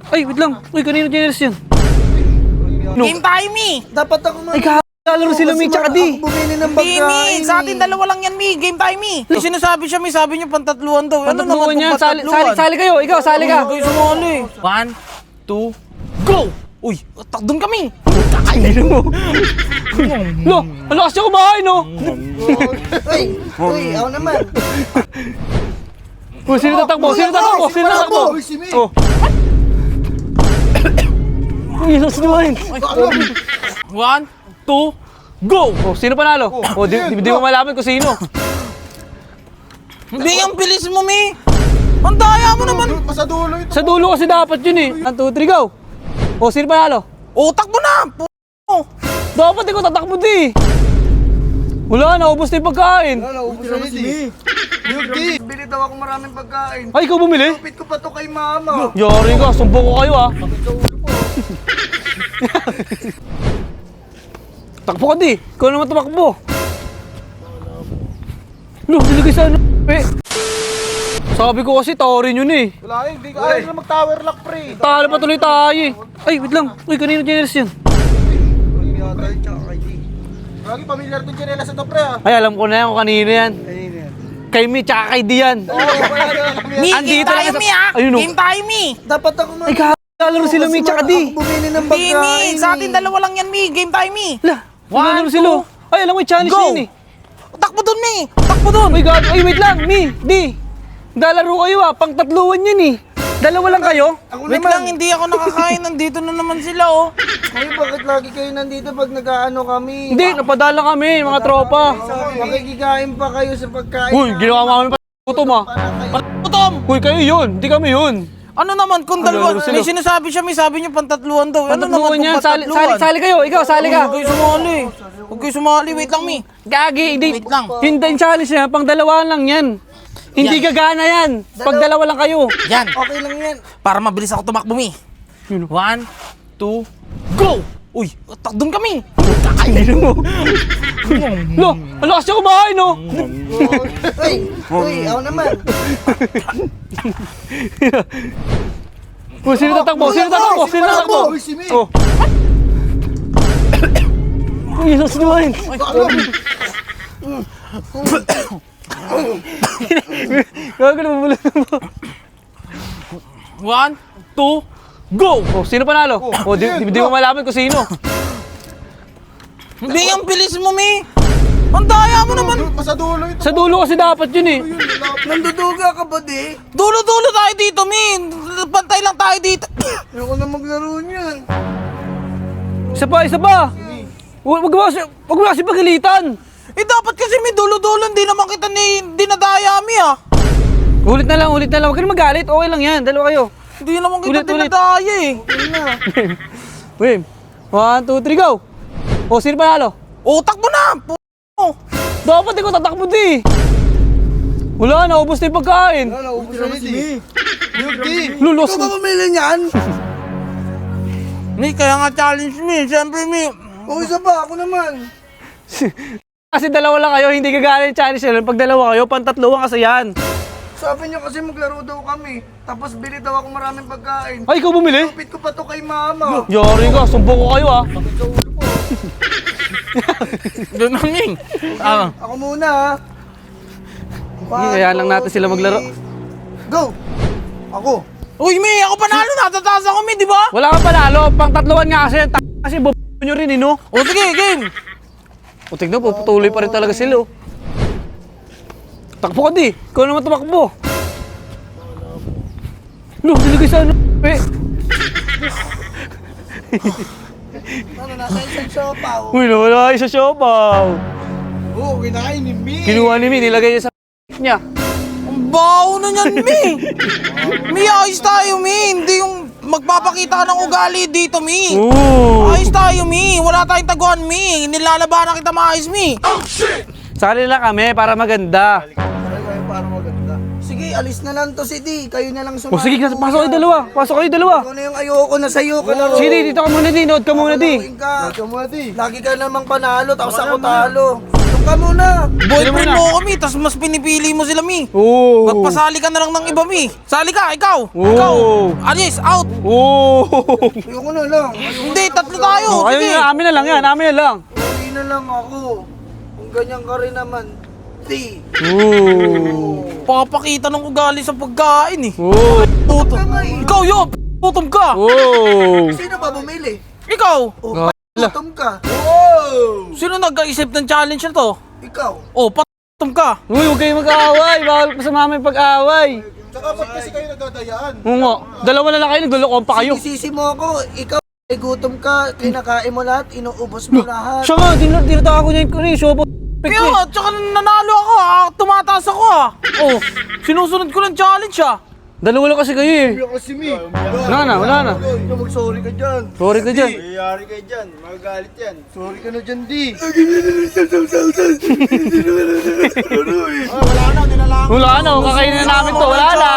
Ay, wait lang. Uy, kanino generous yan? Game tayo, Mi! Dapat ako Ay, kakalaro sila, Mi, tsaka di. Ako bumili ng Hindi, Mi! pagkain. Sa atin dalawa lang yan, Mi! Game tayo, Mi! May sinasabi siya, Mi, sabi niyo pantatluan daw. Ano naman Pantatluan yan. kung pantatluan? Sali kayo. Ikaw, sali ka. Kayo sumali. 1, 2, go! Uy, doon kami! Kakainin mo. No, ang lakas niya kumain, no? Uy, ako naman. Oh, sino tatakbo? Sino tatakbo? Sino tatakbo? Uy, si Mi. Oh. Uy, lakas naman. 1, 2, go! Oh, sino panalo? Oh, di mo malaman kung sino. Hindi, ang bilis mo, Mi! Ang daya mo naman! Sa dulo ito. Sa dulo kasi dapat yun eh. 1, 2, 3, go! Oh, sino panalo? Utak mo na! Dapat ikaw tatakbo di. Wala, naubos na yung pagkain. Ubus na si Mi. Yuki, bili daw ako maraming pagkain. Ay, ikaw bumili? Kapit ko pa to kay mama. Yari ka, sumbong ko kayo ah. Takbo ka di. Ikaw naman tumakbo. Lo, nilagay sa ano? Sabi ko kasi tawarin yun eh. Wala eh, hindi ka ayaw na mag-tower lock pre. Talo pa tuloy tayo eh. Ay, wait lang. Uy, kanino generous yan? Lagi pamilyar itong Janela sa to pre ah. Ay, alam ko na yan kung kanino yan. Kay Mi, tsaka kay Dian. Mi, game Andito lang tayo, sa- Mi, ha? Ayun, oh. Game tayo, Mi! Dapat ako Ay, kakalaro sila Mi, tsaka di. Ako bumili ng Hindi, Mi! pagkain. Sa atin dalawa lang yan, Mi! Game tayo, Mi! Lah, One, kakalaro sila. Ay, alam mo yung challenge go! yun eh. Takbo doon, Mi! Takbo doon! Ay, God. Ay, wait lang. Mi, di. Dalaro kayo ah. Pang tatluan yun eh. Dalawa lang kayo. Ako Wait naman. lang, hindi ako nakakain. Nandito na naman sila, oh. Kayo bakit lagi kayo nandito pag nag-aano kami? Hindi, napadala kami, mga tropa. Makikikain pa kayo sa pagkain. Uy, ginawa mo kami gutom ah. Putom! Uy, kayo yun. Hindi kami yun. Ano naman kung Ano, dalawa? ano sila? May sinasabi siya, may sabi niyo pantatluan daw. Ano naman Pantatluan kung yan. pantatluan? Sali kayo. Ikaw, sali ka. Huwag kayo sumali. Huwag kayo sumali. Wait lang, Mi. Gagi, hindi. Wait lang. Hindi yung challenge niya. Pang dalawa lang yan. Hindi gagana yan. Pag dalawa lang kayo. Yan. Okay lang yan. Para mabilis ako tumakbo, Mi. Yun. 1, 2, go! Uy, doon kami. Kakainin mo. No, ang lakas niya kumain, no? Uy, ako naman. Uy, sino tatakbo? Sino tatakbo? Sino tatakbo? Uy, si Mi. Oh. Uy, lakas naman. Gago na mabulat mo. 1, 2, go! Oh, sino panalo? Oh, di mo malaman kung sino. Hindi, ang bilis mo, Mi. Ang daya mo naman. Sa dulo ito. Sa dulo kasi dapat yun eh. Nanduduga ka ba di? Dulo-dulo tayo dito, Mi. Pantay lang tayo dito. Ayoko na maglaro niyan. Isa pa. Wag mo kasi pagalitan. Eh, dapat kasi may dulo-dulo. Hindi naman kita dinadaya, Mi, ah. Ulit na lang. Huwag ka na magalit. Okay lang yan. Dalawa kayo. Hindi naman kita Ulit. dinadaya, eh. Wait. 1, 2, 3, go. Oh, sino panalo? Utak mo na. Dapat ikaw tatakbo di. Wala, naubos na yung pagkain. Ubus na si Mi. Yuki, Lulos. ikaw ba pamili niyan? Mi, kaya nga challenge, Mi. Siyempre, Mi. O isa pa, ako naman. Kasi dalawa lang kayo, hindi gagana yung challenge nila. Pag dalawa kayo, pantatluhan kasi yan. Sabi niya kasi maglaro daw kami. Tapos bili daw ako maraming pagkain. Ay, ikaw bumili? Kapit ko pa to kay mama. Yari ka, sumbong ko kayo ah. Doon na, Mi. Ah. Ako muna ha. Kaya lang natin sila maglaro. Go! Ako. Uy, Mi, ako panalo. Natataas ako, Mi, di ba? Wala kang panalo, pang tatluhan nga kasi. Kasi nyo rin eh, no? O, sige, game. O tignan, puputuloy pa rin talaga sila oh. Takbo ka di, ikaw naman tumakbo. No, nilagay sa ano? Ano, nasa isang sopa oh. Uy, nawala kayo sa siopaw. Oo, kinain ni Mi. Kinuha ni Mi, nilagay niya sa niya. Ang baho na niyan, Mi. Mi, ayos tayo, Mi. Hindi yung magpapakita ng ugali dito, Mi. Ooh. Ayos tayo, Mi. Wala tayong taguan, Mi. Nilalabanan kita maayos, Mi. Sali lang kami para maganda. Para maganda. Sige, alis na lang to si D. Kayo na lang sumali. O sige, pasok kayo dalawa. Pasok kayo dalawa. Ikaw na yung ayoko na sa'yo ka laro. Sige, dito ka muna di. Nood ka muna di. Laruin ka. Lagi ka namang panalo, tapos ako talo. Yung ka muna. Boyfriend Sino mo muna? kami, tas mas pinipili mo sila, Mi. Oo. Magpasali ka na lang ng iba, Mi. Sali ka, ikaw. Oo. Ikaw. Alis, out. Oo. Ayoko na lang. Hindi, tatlo tayo. Oh, ayun Sige. na, amin na lang yan, amin na lang. Uwi na lang ako. Kung ganyan ka rin naman. Di. Oo. Papakita ng ugali sa pagkain eh. Oo. Puto. Ikaw yun. Putom ka. Oo. Sino ba bumili? Ikaw. O, Ala. patom ka. Wow! Sino nag-isip ng challenge na to? Ikaw. Oh, patom ka. Uy, huwag kayong mag-aaway. Bawal pa sa mami pag-aaway. Tsaka ba't kasi kayo nagdadayaan? Oo nga. Dalawa na lang kayo, naglulukoan pa kayo. Sisi mo ako. Ikaw, ay gutom ka. Kinakain mo lahat. Inuubos mo lahat. Siya nga, dinata ako niya yung show. Kaya, tsaka nanalo ako ah. Tumataas ako ah. Oh, sinusunod ko ng challenge ah. Dalawa lang kasi kayo eh. Kasi mi. Wala na, wala na. Mag-sorry ka dyan. Sorry ka dyan. Mayayari kayo dyan, magagalit yan. Sorry ka na dyan, di. Wala na, nilalaan. Wala na, kakainin na namin to. Wala na.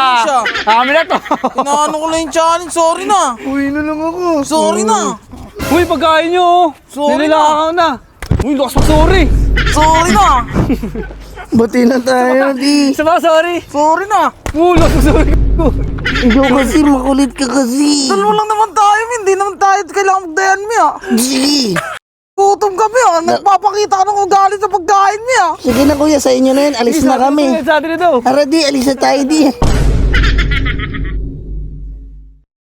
Amin na to. Inaano ko lang yung challenge. Sorry na. Uwi na lang ako. Sorry na. Uy, pagkain nyo. Sorry Nililakaw na. Uy, lakas mag-sorry. Sorry na. Bati na tayo, di. Isa ba, sorry? Sorry na. Uy, lakas mag-sorry. Ikaw kasi, makulit ka kasi. Dalawa lang naman tayo, Mi. Hindi naman tayo kailangan magdayan, Mi ah. Sige. Gutom kami ah. Nagpapakita ka ng ugali sa pagkain, Mi ah. Sige na kuya, sa inyo na yun. Alis na kami. Sa atin na daw. Tara di, alis na tayo di.